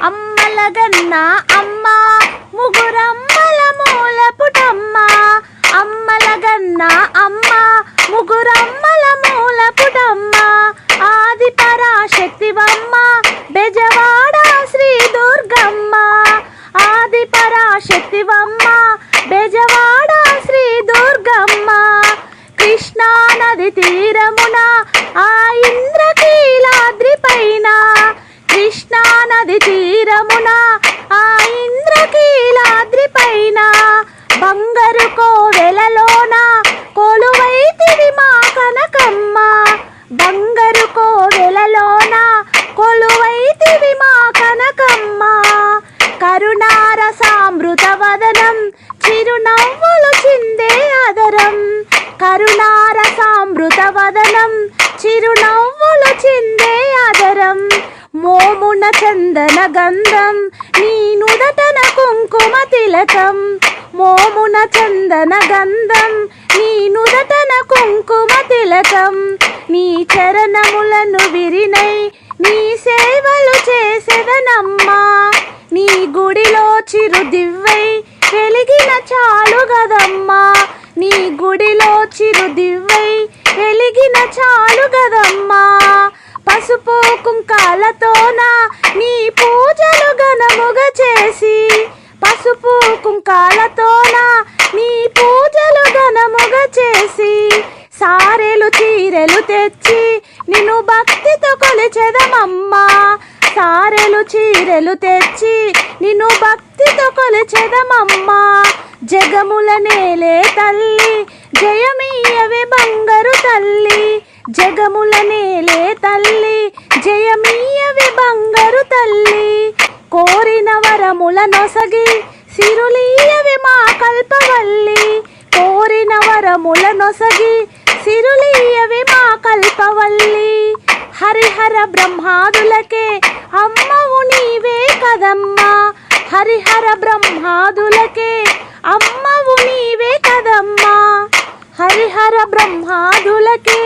అమ్మలగన్న అమ్మ ముగురమ్మల మూల పుటమ్మ అమ్మలగన్న అమ్మ ముగురమ్మల మూల పుటమ్మ ఆది పరాశక్తివమ్మ బెజవాడ శ్రీ దుర్గమ్మ ఆది పరాశక్తివమ్మ బెజవాడ శ్రీ దుర్గమ్మ కృష్ణా నది తీరమున ఆ ఇంద్రకీలాద్రి పైన కృష్ణా నది తీరమున ఆ ఇంద్రకీలాద్రి పైన బంగారు కోవెలలోన కొలువైతివి మా కనకమ్మ బంగారు కోవెలలోన కొలువైతివి మా కనకమ్మ కరుణారసామృత వదనం చిరునవ్వులు చిందే అదరం కరుణారసామృత వదనం చిరునవ్వులు చిందే అదరం మోమున చందన గంధం నీ నుదటన కుంకుమ తిలకం మోమున చందన గంధం నీ నుదటన కుంకుమ తిలకం నీ చరణములను విరినై నీ సేవలు చేసేదనమ్మా నీ గుడిలో చిరు దివ్వై వెలిగిన చాలు గదమ్మా నీ గుడిలో చిరు దివ్వై వెలిగిన చాలు గదమ్మా పసుపు కుంకాలతోన నీ పూజలు ఘనముగా చేసి పసుపు కుంకాలతోన నీ పూజలు ఘనముగా చేసి సారెలు చీరెలు తెచ్చి నిన్ను భక్తితో కొలిచెదమమ్మా సారెలు చీరెలు తెచ్చి నిన్ను భక్తితో కొలిచెదమమ్మా జగముల నేలే తల్లి జయమీయవే బంగారు తల్లి జగముల నేలే తల్లి జయమీయవే బంగారు తల్లి కోరిన వరముల నొసగి సిరులీయవే మా కల్పవల్లి కోరిన వరముల నొసగి సిరులీయవే మా కల్పవల్లి హరిహర బ్రహ్మాదులకే అమ్మవు నీవే కదమ్మా హరిహర బ్రహ్మాదులకే అమ్మవు నీవే కదమ్మా హరిహర బ్రహ్మాదులకే